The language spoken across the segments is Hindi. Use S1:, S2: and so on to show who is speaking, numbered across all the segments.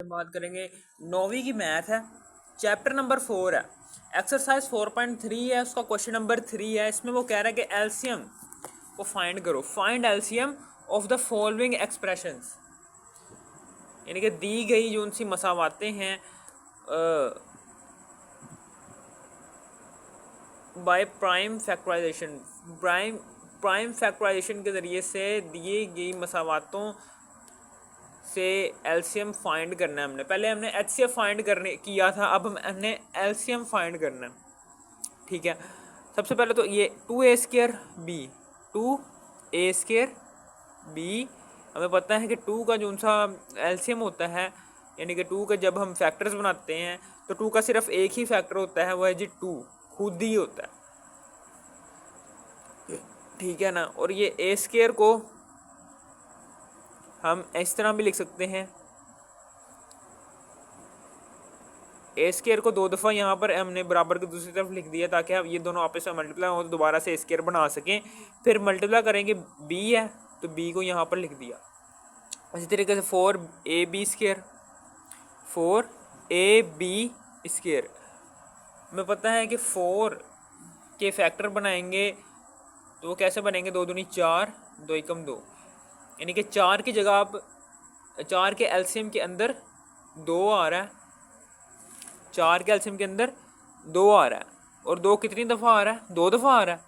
S1: बात करेंगे 9वीं की मैथ है, चैप्टर नंबर 4 है, एक्सरसाइज 4.3 है, उसका क्वेश्चन नंबर 3 है। इसमें वो कह रहा है कि एलसीएम को फाइंड करो, find LCM of the following expressions, यानी कि दी गई जो उनसी मसावातें हैं by prime factorisation, prime factorisation के ज़रिए से दिए गई मसावातों से एलसीएम फाइंड करना है। हमने हमने एचसीएफ फाइंड करने किया था, अब हमने एलसीएम फाइंड करना है। ठीक है, सबसे पहले तो ये 2a² b, 2a² b, हमें पता है कि 2 का जो सा एलसीएम होता है, यानी कि 2 का जब हम फैक्टर्स बनाते हैं तो 2 का सिर्फ एक ही फैक्टर होता है, वह है जी 2, खुद ही होता है। ठीक है ना। और ये a² को हम इस तरह भी लिख सकते हैं, a² को 2 दफ़ा यहाँ पर हमने बराबर की दूसरी तरफ लिख दिया ताकि हम ये दोनों आपस में मल्टीप्लाई हो तो दोबारा से a² बना सकें। फिर मल्टीप्लाई करेंगे b है तो b को यहाँ पर लिख दिया। इसी तरीके से 4ab², 4ab², हमें पता है कि 4 के फैक्टर बनाएंगे तो वो कैसे बनेंगे, 2 दूनी 4, 2 एकम 2, यानी कि 4 की जगह आप 4 के एलसीएम के अंदर 2 आ रहा है, 4 के एलसीएम के अंदर 2 आ रहा है, और 2 कितनी दफ़ा आ रहा है, 2 दफ़ा आ रहा है।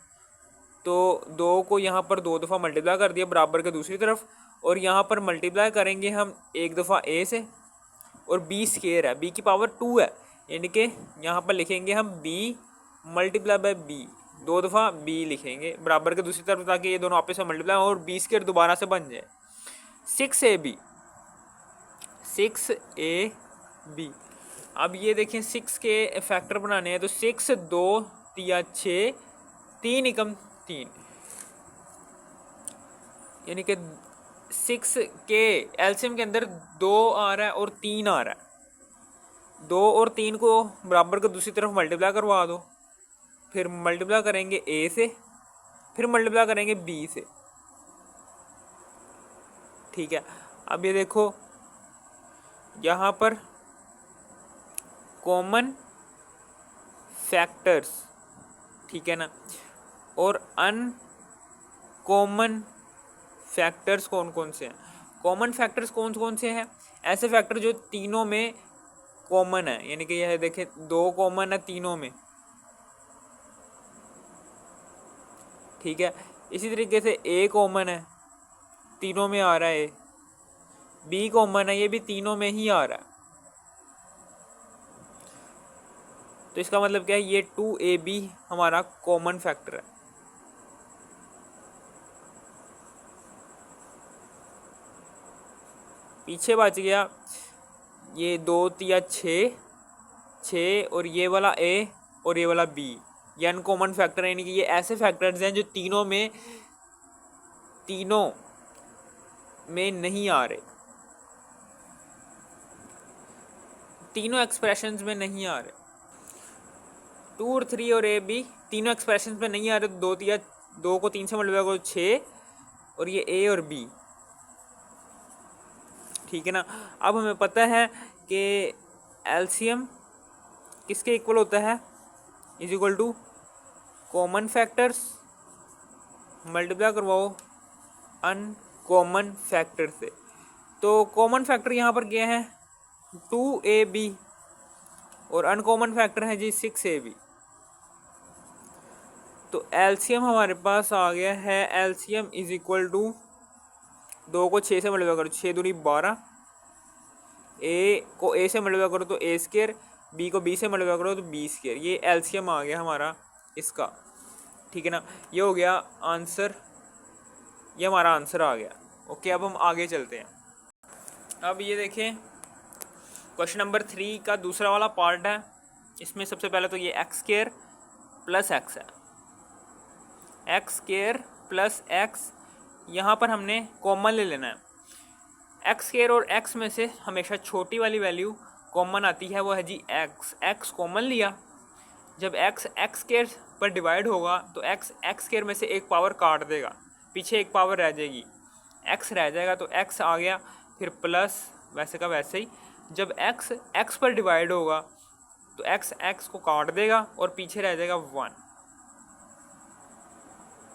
S1: तो 2 को यहाँ पर 2 दफ़ा मल्टीप्लाई कर दिया बराबर के दूसरी तरफ, और यहाँ पर मल्टीप्लाई करेंगे हम एक दफ़ा a से, और b² है, b की पावर 2 है, यानी कि यहाँ पर लिखेंगे हम b मल्टीप्लाई बाय b, 2 दफ़ा b लिखेंगे बराबर के दूसरी तरफ ताकि ये दोनों आपस में मल्टीप्लाई हो और b² दोबारा से बन जाए। 6ab, 6ab। अब ये देखें 6 के फैक्टर बनाने हैं तो 6, 2 तिया 6, 3 एकम 3, यानी कि 6 के एलसीएम के अंदर 2 आ रहा है और 3 आ रहा है। 2 और 3 को बराबर को दूसरी तरफ मल्टीप्लाई करवा दो, फिर मल्टीप्लाई करेंगे a से, फिर मल्टीप्लाई करेंगे b से। ठीक है, अब ये देखो यहाँ पर कॉमन फैक्टर्स, ठीक है ना, और अनकॉमन फैक्टर्स कौन कौन से हैं। कॉमन फैक्टर्स कौन कौन से हैं, ऐसे फैक्टर जो तीनों में कॉमन है, यानी कि यह देखें 2 कॉमन है तीनों में। ठीक है, इसी तरीके से a कॉमन है, तीनों में आ रहा है, b कॉमन है, ये भी तीनों में ही आ रहा है। तो इसका मतलब क्या है, ये 2ab हमारा कॉमन फैक्टर है। पीछे बच गया ये 2 तिया 6, 6 और ये वाला a और ये वाला b, ये अनकॉमन फैक्टर है, यानी कि ये ऐसे फैक्टर्स हैं जो तीनों में नहीं आ रहे, तीनों एक्सप्रेशंस में नहीं आ रहे। 2 और 3 और a b तीनों एक्सप्रेशंस में नहीं आ रहे, तो 2 को 3 से मल्टीप्लाई करो 6, और ये a और b। ठीक है ना। अब हमें पता है कि एलसीएम किसके इक्वल होता है, is equal to common factors multiply करवाओ अनकॉमन फैक्टर से। तो कॉमन फैक्टर यहाँ पर क्या है 2ab, और अनकॉमन फैक्टर है जी 6ab। तो एलसीएम हमारे पास आ गया है, एलसीएम इज इक्वल टू 2 को 6 से मल्टीप्लाई करो, 6 दूनी 12, a को a से मल्टीप्लाई करो तो a², b को b से मल्टीप्लाई करो तो b², ये एलसीएम आ गया हमारा इसका। ठीक है ना, ये हो गया आंसर, ये हमारा आंसर आ गया। ओके, अब हम आगे चलते हैं। अब ये देखें क्वेश्चन नंबर 3 का दूसरा वाला पार्ट है। इसमें सबसे पहले तो ये x² प्लस x है, x² प्लस x, यहाँ पर हमने कॉमन ले लेना है। x² और x में से हमेशा छोटी वाली वैल्यू कॉमन आती है, वो है जी x कॉमन लिया। जब x² पर डिवाइड होगा तो x² में से एक पावर काट देगा, पीछे एक पावर रह जाएगी, x रह जाएगा, तो x आ गया, फिर प्लस वैसे का वैसे ही। जब x x पर डिवाइड होगा तो x x को काट देगा और पीछे रह जाएगा 1,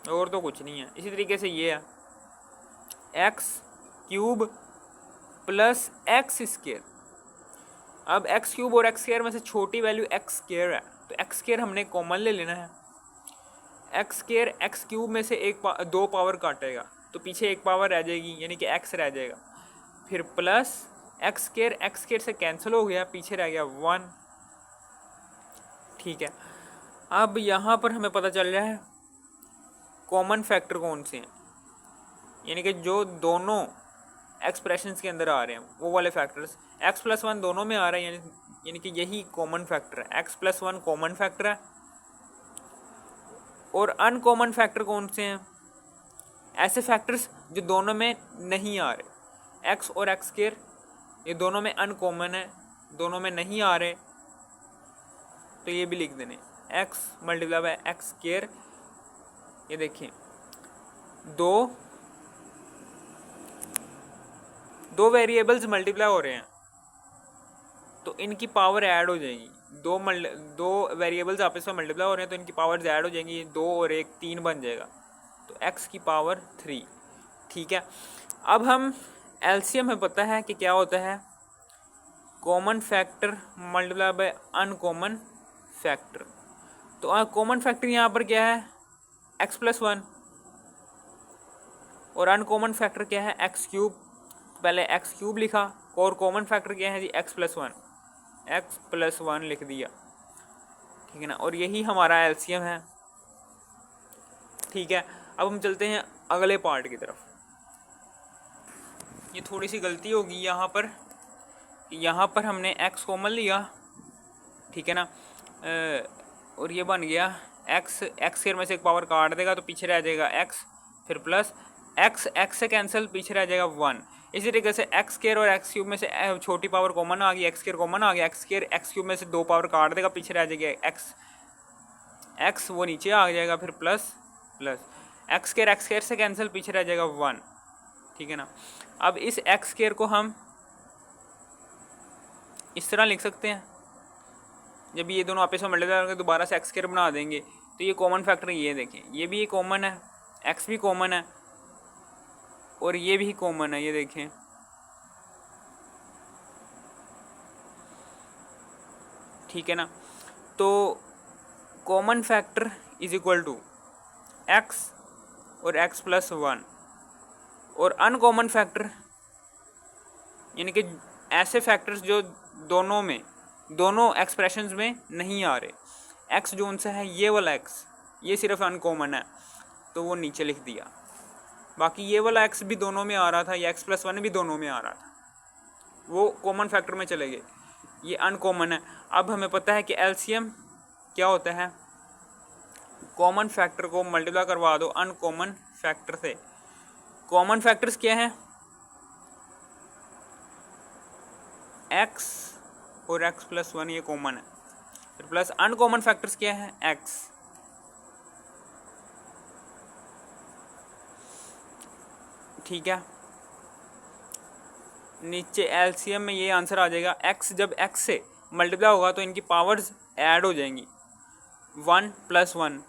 S1: और तो कुछ नहीं है। इसी तरीके से ये है x cube plus x square. अब एक्स क्यूब और एक्स स्क्वायर में से छोटी वैल्यू एक्स स्क्वायर है, तो एक्स स्क्वायर हमने कॉमन ले लेना है। एक्स स्क्वायर एक्स क्यूब में से दो पावर काटेगा तो पीछे एक पावर रह जाएगी, यानी कि एक्स रह जाएगा। फिर प्लस एक्स स्क्वायर से कैंसिल हो गया, पीछे रह गया 1। ठीक है, अब यहाँ पर हमें पता चल रहा है कॉमन फैक्टर कौन से हैं, यानी कि जो दोनों एक्सप्रेशंस के अंदर आ रहे हैं वो वाले फैक्टर्स। x प्लस 1 दोनों में आ रहा है, यानी कि यही कॉमन फैक्टर है। x प्लस 1 कॉमन फैक्टर है। और अनकॉमन फैक्टर कौन से हैं? ऐसे फैक्टर्स जो दोनों में नहीं आ रहे। x और x स्क्वायर ये दोनों में अनकॉमन है, दोनों में नहीं आ रहे, तो ये भी लिख देने x multiply by x square. ये देखिए दो वेरिएबल्स मल्टीप्लाई हो रहे हैं तो इनकी पावर ऐड हो जाएगी। दो वेरिएबल्स आपस में मल्टीप्लाई हो रहे हैं तो इनकी पावर्स ऐड हो जाएंगी, 2 और 1 3 बन जाएगा, तो x की पावर 3। ठीक है, अब हम एलसीएम हमें पता है कि क्या होता है, common factor multiply by uncommon factor. तो कॉमन फैक्टर यहाँ पर क्या है, x प्लस 1, और अनकॉमन फैक्टर क्या है, एक्स क्यूब। पहले एक्स क्यूब लिखा, और कॉमन फैक्टर क्या है जी, एक्स प्लस 1 लिख दिया। ठीक है ना, और यही हमारा एलसीएम है। ठीक है, अब हम चलते हैं अगले पार्ट की तरफ। ये थोड़ी सी गलती होगी यहाँ पर हमने एक्स कॉमन लिया, ठीक है ना, और ये बन गया एक्स स्क्वायर में से एक पावर काट देगा तो पीछे रह जाएगा एक्स, फिर प्लस एक्स से कैंसिल, पीछे रह जाएगा 1। इसी तरीके से एक्स स्क्वायर और एक्स क्यूब में से छोटी पावर कॉमन आ गई, एक्स स्क्वायर कॉमन आ गया, एक्स स्क्वायर एक्स क्यूब में से 2 पावर काट देगा, पीछे रह जाएगा एक्स वो नीचे आ जाएगा, फिर प्लस एक्स स्क्वायर से कैंसिल, पीछे रह जाएगा 1। ठीक है ना, अब इस एक्स स्क्वायर को हम इस तरह लिख सकते हैं, जब ये दोनों आपस में मल्टीप्लाई करके दोबारा से एक्स स्क्वायर बना देंगे तो ये कॉमन फैक्टर, ये देखें ये भी कॉमन है, एक्स भी कॉमन है और ये भी कॉमन है, ये देखें। ठीक है ना, तो common factor is equal to x और एक्स प्लस 1, और अनकॉमन फैक्टर यानी कि ऐसे फैक्टर्स जो दोनों एक्सप्रेशंस में नहीं आ रहे। एक्स जो उनसे है ये वाला एक्स, ये सिर्फ अनकॉमन है तो वो नीचे लिख दिया, बाकी ये वाला एक्स भी दोनों में आ रहा था, ये एक्स प्लस 1 भी दोनों में आ रहा था, वो कॉमन फैक्टर में चले गए, ये अनकॉमन है। अब हमें पता है कि एलसीएम क्या होता है, कॉमन फैक्टर को मल्टीप्लाई करवा दो अनकॉमन फैक्टर से। कॉमन फैक्टर्स क्या हैं, एक्स और एक्स प्लस 1 ये कॉमन है, फिर प्लस अनकॉमन फैक्टर्स क्या है, एक्स। ठीक है, नीचे एलसीएम में ये आंसर आ जाएगा, एक्स जब एक्स से मल्टीप्लाई होगा तो इनकी पावर्स ऐड हो जाएंगी, 1 + 1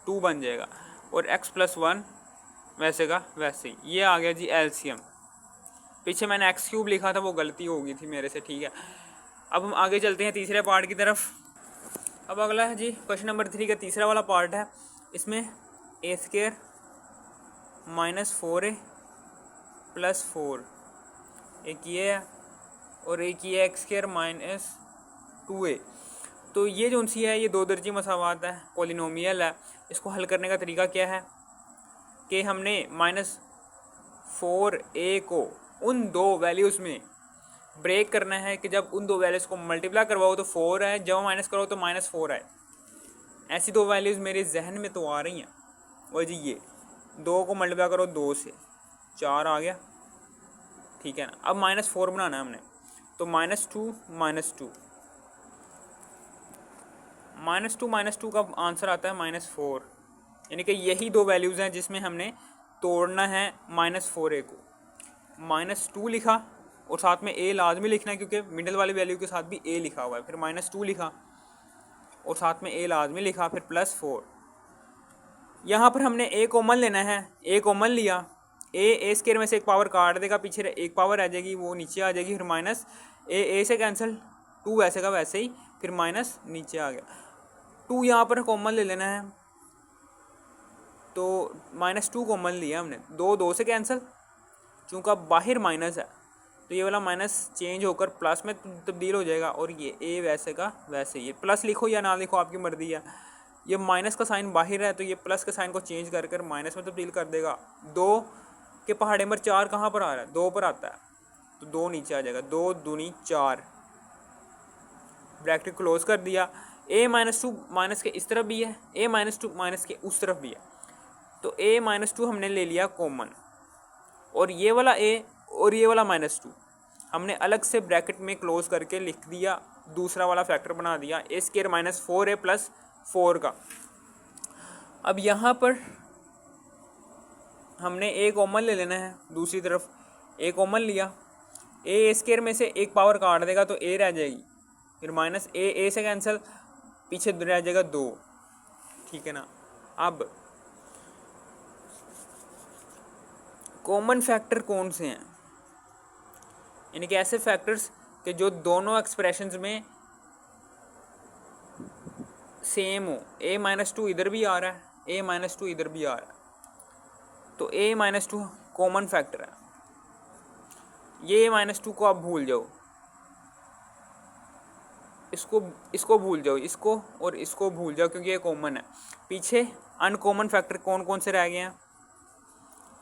S1: 2 बन जाएगा, और एक्स प्लस 1 वैसे का वैसे ही। ये आ गया जी एलसीएम। पीछे मैंने एक्स क्यूब लिखा था, वो गलती हो गई थी मेरे से। ठीक है, अब हम आगे चलते हैं तीसरे पार्ट की तरफ। अब अगला है जी क्वेश्चन नंबर 3 का तीसरा वाला पार्ट है। इसमें a² - 4a + 4, एक ये है और एक ये x² - 2a। तो ये जो सी है ये 2 दर्जी मसावात है, पॉलिनोमियल है। इसको हल करने का तरीका क्या है कि हमने -4a को उन 2 वैल्यूज़ में ब्रेक करना है कि जब उन 2 वैल्यूज़ को मल्टीप्लाई करवाओ तो 4 आए, जब माइनस करो तो -4 आए। ऐसी 2 वैल्यूज़ मेरे जहन में तो आ रही हैं, और जी ये 2 को मल्टीप्लाई करो 2 से 4 आ गया। ठीक है ना, अब -4 बनाना है हमने, तो -2 -2 का आंसर आता है -4, यानी कि यही 2 वैल्यूज़ हैं जिसमें हमने तोड़ना है -4a को। -2 लिखा और साथ में ए लाजमी लिखना है क्योंकि मिडिल वाली वैल्यू के साथ भी ए लिखा हुआ है। फिर -2 लिखा और साथ में ए लाजमी लिखा, फिर +4। यहाँ पर हमने ए कॉमन लेना है, ए कॉमन लिया, ए स्क्वायर में से एक पावर काट देगा, पीछे एक पावर आ जाएगी वो नीचे आ जाएगी, फिर माइनस ए से कैंसिल, 2 वैसे का वैसे ही, फिर माइनस नीचे आ गया। 2 यहाँ पर कॉमन ले लेना है, तो -2 कॉमन लिया हमने, 2 से कैंसिल, चूँकि बाहर माइनस है तो ये वाला माइनस चेंज होकर प्लस में तब्दील हो जाएगा और ये ए वैसे का वैसे ही। प्लस लिखो या ना लिखो आपकी मर्जी है, ये माइनस का साइन बाहर है तो ये प्लस के साइन को चेंज कर कर माइनस में तब्दील कर देगा। 2 के पहाड़े नंबर 4 कहाँ पर आ रहा है, 2 पर आता है, तो 2 नीचे आ जाएगा, 2 दूनी 4, ब्रैकेट क्लोज कर दिया। a-2 माइनस के इस तरफ भी है, a-2 माइनस के उस तरफ भी है, तो a-2 हमने ले लिया कॉमन, और ये वाला a और ये वाला -2 हमने अलग से ब्रैकेट में क्लोज करके लिख दिया, दूसरा वाला फैक्टर बना दिया a² - 4a + 4 का। अब यहाँ पर हमने a कॉमन ले लेना है, दूसरी तरफ a कॉमन लिया, a² में से एक पावर काट देगा तो a रह जाएगी, फिर -a से कैंसिल, पीछे रह जाएगा 2, ठीक है ना। अब कॉमन फैक्टर कौन से हैं, यानी कि ऐसे फैक्टर्स कि जो दोनों एक्सप्रेशंस में सेम हो। a-2 इधर भी आ रहा है, a-2 इधर भी आ रहा है, तो a-2 कॉमन फैक्टर है। ये a-2 को आप भूल जाओ, इसको भूल जाओ, इसको और इसको भूल जाओ क्योंकि ये कॉमन है। पीछे अनकॉमन फैक्टर कौन कौन से रह गए हैं,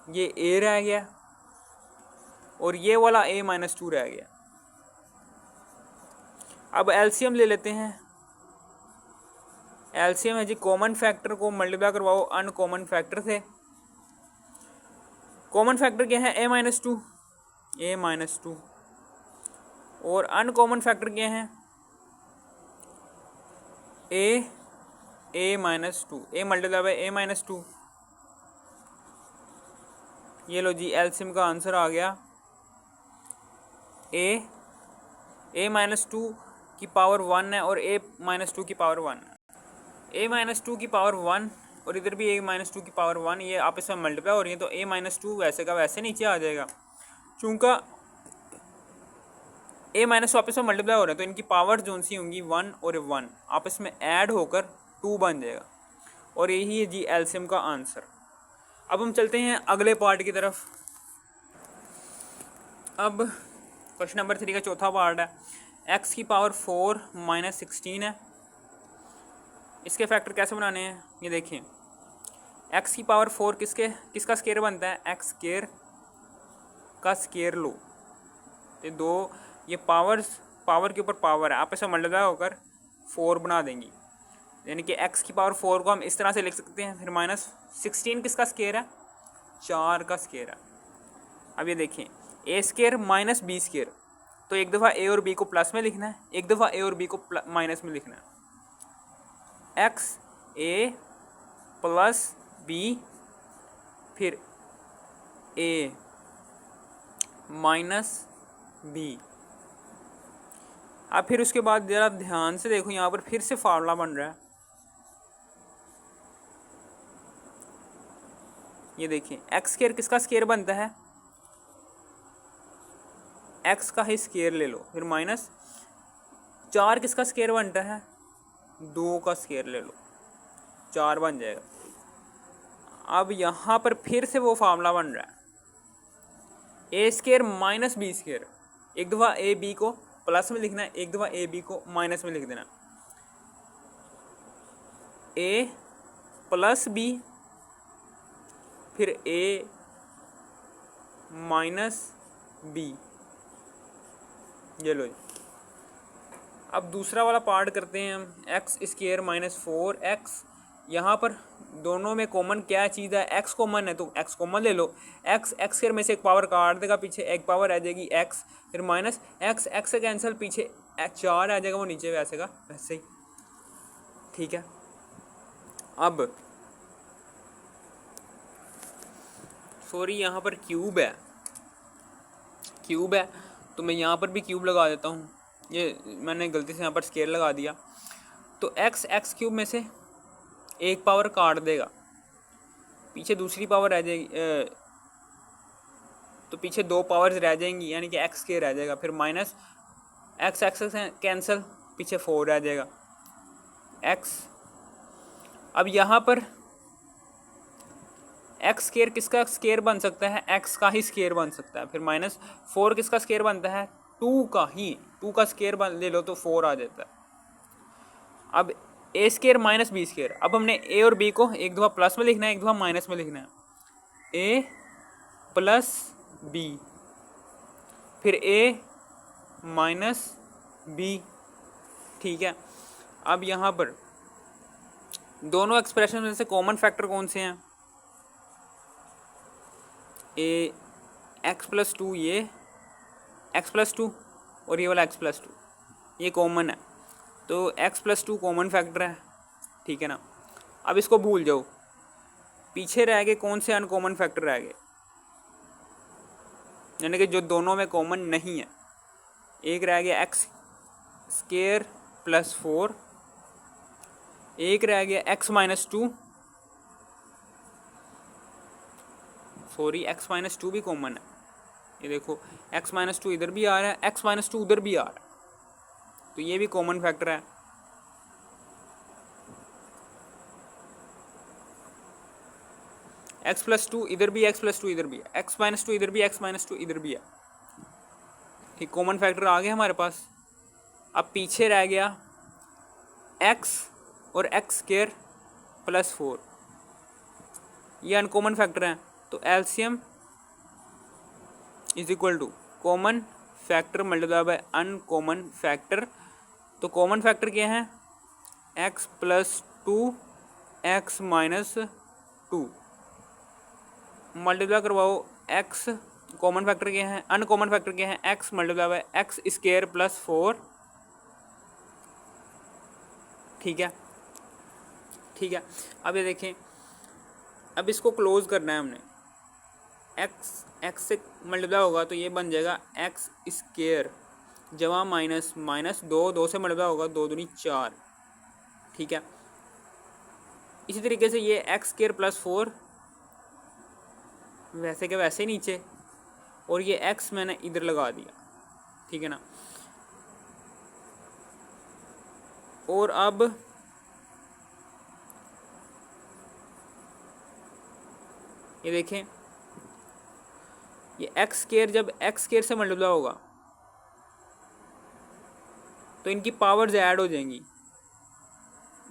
S1: ये a रह गया और ये वाला a-2 रह गया। अब एलसीएम ले लेते हैं, एलसीएम है जी, कॉमन फैक्टर को मल्टीप्लाई करवाओ अनकॉमन फैक्टर से। कॉमन फैक्टर क्या है, a-2 और अनकॉमन फैक्टर क्या है, a-2, a multiply by a-2। ये लो जी एलसीएम का आंसर आ गया, a-2 की पावर 1 है और a-2 की पावर 1 है, a-2 की पावर 1 और इधर भी a-2 की पावर 1, ये आपस में मल्टीप्लाई हो रही है तो a-2 वैसे का वैसे नीचे आ जाएगा। चूँकि a-2 आपस में मल्टीप्लाई हो रहे हैं तो इनकी पावर जो सी होंगी 1 और 1 आपस में ऐड होकर 2 बन जाएगा, और यही है जी एलसीएम का आंसर। अब हम चलते हैं अगले पार्ट की तरफ। अब क्वेश्चन नंबर 3 का चौथा पार्ट है, x की पावर 4 - 16 है, इसके फैक्टर कैसे बनाने हैं ये देखें। x की पावर 4 किसका स्केयर बनता है, x² का स्केयर लो, तो 2 ये पावर के ऊपर पावर है, आपस में मल्टीप्लाई होकर 4 बना देंगी, यानी कि x की पावर 4 को हम इस तरह से लिख सकते हैं। फिर -16 किसका स्केयर है, 4 का स्केयर है। अब ये देखें a² - b², तो एक दफ़ा a और b को प्लस में लिखना है, एक दफ़ा a और b को माइनस में लिखना है। x a + b फिर a - b। अब फिर उसके बाद ज़रा ध्यान से देखो, यहाँ पर फिर से फार्मूला बन रहा है, ये देखिए x² किसका स्केयर बनता है, x का ही स्केयर ले लो, फिर -4 किसका स्केयर बनता है, 2 का स्केयर ले लो, 4 बन जाएगा। अब यहाँ पर फिर से वो फार्मूला बन रहा है, a² - b², एक दफ़ा a b को प्लस में लिखना है, एक दफ़ा a b को माइनस में लिख देना, a + b फिर a - b। ये लो, अब दूसरा वाला पार्ट करते हैं हम, x² - 4x। यहाँ पर दोनों में कॉमन क्या चीज़ है, x कॉमन है तो x कॉमन ले लो, x² में से एक पावर काट देगा, पीछे एक पावर आ जाएगी x, फिर -x से कैंसिल, पीछे 4 आ जाएगा, वो नीचे वैसे का वैसे ही, ठीक है। अब सॉरी यहाँ पर क्यूब है, तो मैं यहाँ पर भी क्यूब लगा देता हूँ, ये मैंने गलती से यहाँ पर स्केयर लगा दिया। तो एक्स क्यूब में से एक पावर काट देगा, पीछे दूसरी पावर रह जाएगी, तो पीछे दो पावर्स रह जाएंगी, यानी कि एक्स स्केयर रह जाएगा। फिर माइनस एक्स कैंसिल, पीछे 4 रह जाएगा एक्स। अब यहाँ पर एक्स स्केयर किसका स्केयर बन सकता है? एक्स का ही स्केयर बन सकता है। फिर माइनस 4 किसका स्केयर बनता है? 2 का ही, 2 का स्केयर ले लो तो 4 आ जाता है। अब ए स्केयर माइनस बी स्केयर, अब हमने ए और बी को एक दफ़ा प्लस में लिखना है, एक दफ़ा माइनस में लिखना है। ए प्लस बी, फिर ए माइनस बी, ठीक है। अब यहाँ पर दोनों एक्सप्रेशन में से कॉमन फैक्टर कौन से हैं? ए एक्स प्लस 2, ये एक्स प्लस 2 और ये वाला एक्स प्लस 2, ये कॉमन है, तो एक्स प्लस 2 कॉमन फैक्टर है, ठीक है ना। अब इसको भूल जाओ, पीछे रह गए कौन से अनकॉमन फैक्टर रह गए, यानी कि जो दोनों में कॉमन नहीं है। एक रह गया एक्स स्केयर प्लस 4, एक रह गया x minus 2, sorry x minus 2 भी कॉमन है, ये देखो एक्स माइनस 2 इधर भी आ रहा है, एक्स माइनस 2 उधर भी आ रहा है, तो ये भी कॉमन फैक्टर है। एक्स प्लस 2 इधर भी, एक्स प्लस 2 इधर भी है, एक्स माइनस 2 इधर भी, एक्स माइनस 2 इधर भी है, ठीक, कॉमन फैक्टर आ गए हमारे पास। अब पीछे रह गया एक्स और एक्स स्केयर प्लस 4, ये अनकॉमन फैक्टर हैं, तो LCM is equal to common factor multiply by uncommon factor. तो कॉमन फैक्टर क्या है? X plus 2 x minus 2, multiply करवाओ एक्स, कॉमन फैक्टर क्या है? अनकॉमन फैक्टर क्या है? X multiply by x square plus 4, ठीक है, ठीक है। अब ये देखें, अब इसको क्लोज करना है हमने, एक्स से मल्टीप्लाई होगा तो ये बन जाएगा एक्स स्केयर जमा माइनस माइनस 2 से मल्टीप्लाई होगा 2 दूनी 4, ठीक है। इसी तरीके से ये एक्स स्केयर प्लस 4 वैसे के वैसे नीचे, और ये एक्स मैंने इधर लगा दिया, ठीक है ना। और अब ये देखें, ये एक्स स्केयर जब एक्स स्केयर से मल्टीप्लाई होगा तो इनकी पावर्स ऐड हो जाएंगी,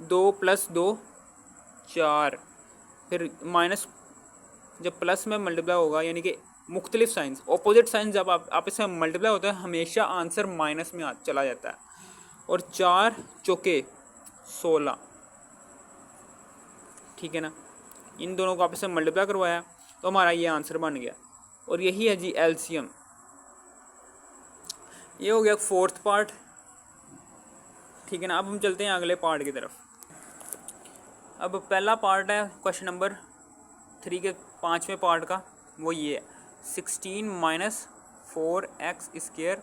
S1: 2 प्लस 2 4, फिर माइनस जब प्लस में मल्टीप्लाई होगा, यानी कि मुख्तलिफ साइंस, ऑपोजिट साइंस जब आप इससे मल्टीप्लाई होता है हमेशा आंसर माइनस में चला जाता है। और 4 चौके 16, ठीक है ना। इन दोनों को आपस में मल्टीप्लाई करवाया तो हमारा ये आंसर बन गया, और यही है जी एलसीएम। ये हो गया 4th पार्ट, ठीक है ना। अब हम चलते हैं अगले पार्ट की तरफ। अब पहला पार्ट है क्वेश्चन नंबर 3 के 5वें पार्ट का, वो ये है 16 माइनस 4x स्केयर।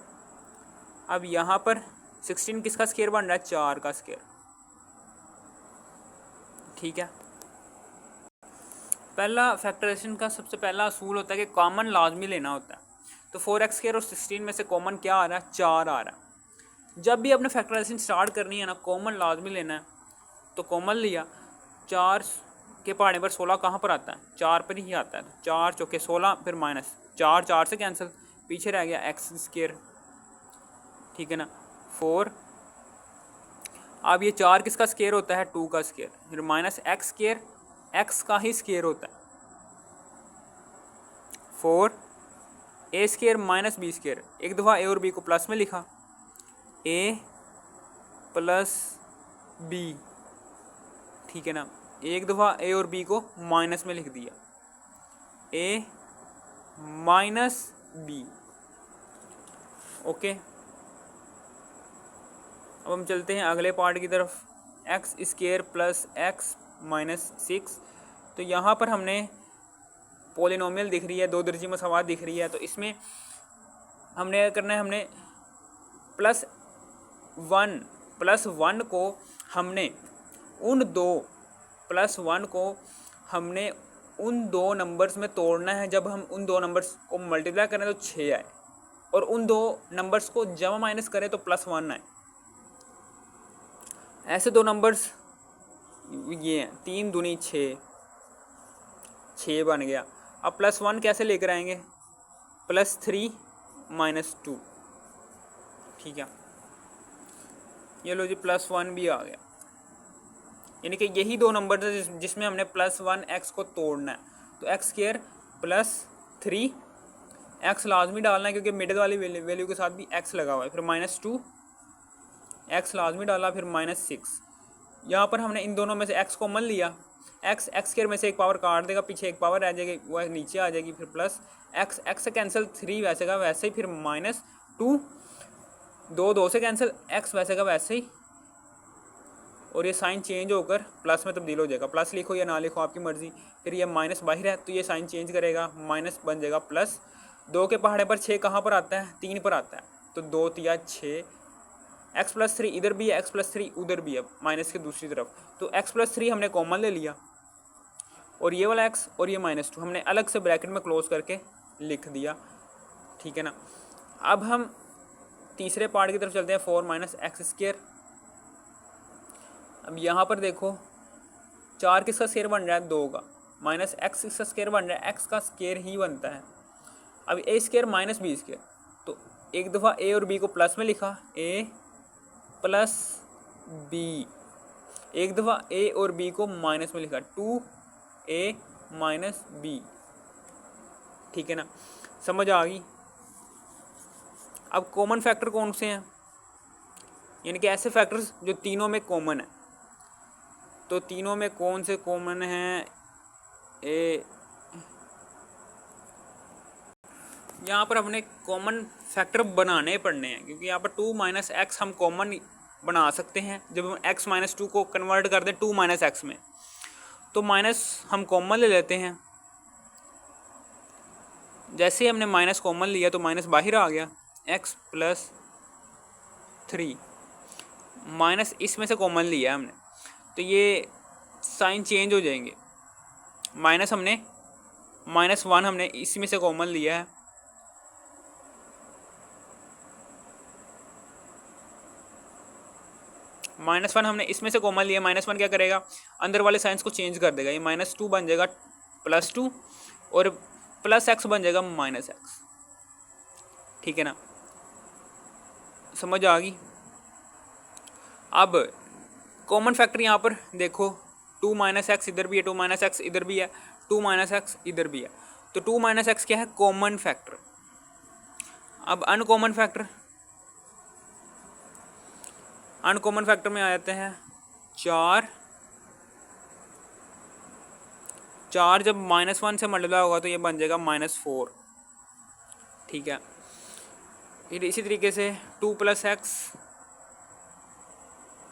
S1: अब यहाँ पर 16 किसका स्केयर बन रहा है? 4 का स्केयर, ठीक है। पहला फैक्टराइजेशन का सबसे पहला असूल होता है कि कॉमन लाजमी लेना होता है। तो 4x स्केयर और 16 में से कॉमन क्या आ रहा है? 4 आ रहा है। जब भी अपने फैक्टराइजेशन स्टार्ट करनी है ना, कॉमन लाजमी लेना है, तो कॉमन लिया, 4 के पहाड़े पर 16 कहाँ पर आता है? 4 पर ही आता है। 4 चौके 16, फिर माइनस 4 से कैंसिल, पीछे रह गया एक्स स्केयर, ठीक है ना, 4। अब ये 4 किसका स्केयर होता है? 2 का स्केयर, फिर माइनस एक्स स्केयर, एक्स का ही स्केयर होता है 4, ए स्केयर माइनस बी स्केयर, एक दफ़ा ए और बी को प्लस में लिखा, ए प्लस बी, ठीक है ना। एक दफ़ा ए और बी को माइनस में लिख दिया, ए माइनस बी, ओके। अब हम चलते हैं अगले पार्ट की तरफ, x square plus x minus 6। तो यहाँ पर हमने पॉलिनोमियल दिख रही है, 2 दर्जी मसावात दिख रही है, तो इसमें हमने क्या करना है, हमने +1 को हमने उन दो नंबर्स में तोड़ना है जब हम उन दो नंबर्स को मल्टीप्लाई करें तो 6 आए, और उन दो नंबर्स को जमा माइनस करें तो +1 आए। ऐसे दो नंबर्स ये हैं, 3 दूनी 6, 6 बन गया। अब +1 कैसे लेकर आएंगे, +3 - 2, ठीक है। ये लो जी +1 भी आ गया, यानी कि यही दो नंबर है जिसमें हमने +1 को तोड़ना है। तो x² +3 x लाजमी डालना है क्योंकि मिडिल वाली वैल्यू के साथ भी x लगा हुआ है, फिर -2 x लाजमी डाला, फिर -6। यहाँ पर हमने इन दोनों में से x कॉमन लिया, x² में से एक पावर काट देगा, पीछे एक पावर रह जाएगी, वह नीचे आ जाएगी, फिर प्लस x से कैंसिल 3 वैसे का वैसे ही, फिर -2 2 से कैंसिल, x वैसे का वैसे ही, और ये साइन चेंज होकर प्लस में तब्दील हो जाएगा। प्लस लिखो या ना लिखो आपकी मर्ज़ी। फिर ये माइनस बाहर है तो ये साइन चेंज करेगा, माइनस बन जाएगा प्लस। 2 के पहाड़े पर 6 कहाँ पर आता है, 3 पर आता है, तो 2 तिया 6। x+3 इधर भी है, x+3 उधर भी है, माइनस के दूसरी तरफ। तो x+3 हमने कॉमन ले लिया, और ये वाला x और ये -2 हमने अलग से ब्रैकेट में क्लोज करके लिख दिया, ठीक है ना। अब हम तीसरे पार्ट की तरफ चलते हैं, 4 - x²। अब यहाँ पर देखो 4 किसका स्क्वायर बन रहा है, 2 का, -x किसका स्क्वायर बन रहा है, x का स्क्वायर ही बनता है। अब a² - b², तो एक दफ़ा a और b को प्लस में लिखा, a + b, एक दफ़ा a और b को माइनस में लिखा, 2a - b, ठीक है ना, समझ आ गई। अब कॉमन फैक्टर कौन से हैं, यानी कि ऐसे फैक्टर्स जो तीनों में कॉमन है। तो तीनों में कौन से कॉमन हैं, यहाँ पर अपने कॉमन फैक्टर बनाने पड़ने हैं, क्योंकि यहाँ पर 2 - x हम कॉमन बना सकते हैं जब हम x - 2 को कन्वर्ट कर दें 2 - x में। तो माइनस हम कॉमन ले लेते हैं, जैसे ही हमने माइनस कॉमन लिया तो माइनस बाहर आ गया, x+3 माइनस इसमें से कॉमन लिया हमने, तो ये साइन चेंज हो जाएंगे। माइनस हमने -1 हमने इसमें से कॉमन लिया है, -1 हमने इसमें से कॉमन लिया, -1 क्या करेगा, अंदर वाले साइंस को चेंज कर देगा, ये -2 बन जाएगा +2, और +x बन जाएगा -x, ठीक है ना, समझ आ गई। अब कॉमन फैक्टर यहाँ पर देखो, 2 - x इधर भी है, 2 - x इधर भी है, 2 - x इधर भी है, तो 2 - x क्या है, कॉमन फैक्टर। अब अनकॉमन फैक्टर, अनकॉमन फैक्टर में आ जाते हैं 4 जब -1 से मल्टीप्लाई होगा तो ये बन जाएगा -4, ठीक है। फिर इसी तरीके से 2 + x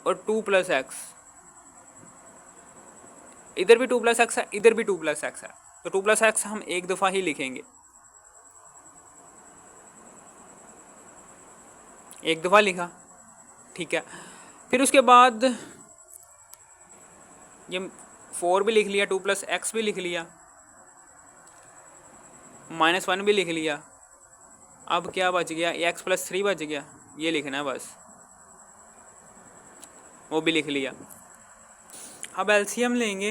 S1: और 2 + x, इधर भी 2 + x है, इधर भी 2 + x है, तो 2 + x हम एक दफ़ा ही लिखेंगे, एक दफ़ा लिखा, ठीक है। फिर उसके बाद ये 4 भी लिख लिया, 2 + x भी लिख लिया, -1 भी लिख लिया। अब क्या बच गया, x+3 बच गया, ये लिखना है बस, वो भी लिख लिया। अब एलसीएम लेंगे,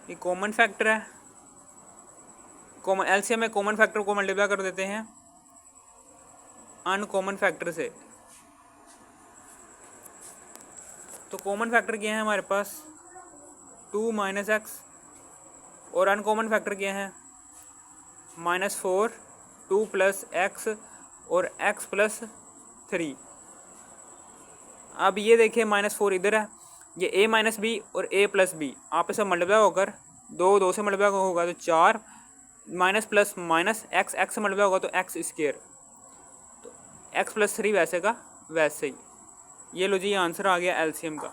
S1: ये कॉमन फैक्टर है, एलसीएम में कॉमन फैक्टर को मल्टीप्लाई कर देते हैं अनकॉमन फैक्टर से। तो कॉमन फैक्टर क्या है हमारे पास, 2 - x, और अनकॉमन फैक्टर क्या है, -4, 2 + x और x+3। अब ये देखिए -4 इधर है, ये a - b और a + b आपस में मल्टीप्लाई होकर 2 से मल्टीप्लाई होगा तो 4, माइनस प्लस माइनस x से मल्टीप्लाई होगा तो x², तो x+3 वैसे का वैसे ही। ये लो जी, ये आंसर आ गया एलसीएम का।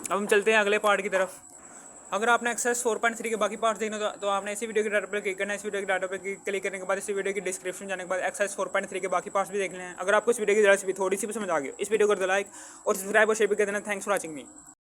S1: अब हम चलते हैं अगले पार्ट की तरफ। अगर आपने एक्सरसाइज 4.3 के बाकी पार्ट्स देखना तो आपने इसी वीडियो के डाटा पर क्लिक करना है। इस वीडियो के डाटा पर क्लिक करने के बाद इसी वीडियो की डिस्क्रिप्शन जाने के बाद एक्सरसाइज 4.3 के बाकी पार्ट्स भी देखने हैं। अगर आपको इस वीडियो की जरा सी भी थोड़ी सी भी समझ आ गई इस वीडियो को कर दो लाइक और सब्सक्राइब और शेयर भी कर देना। Thanks for watching me.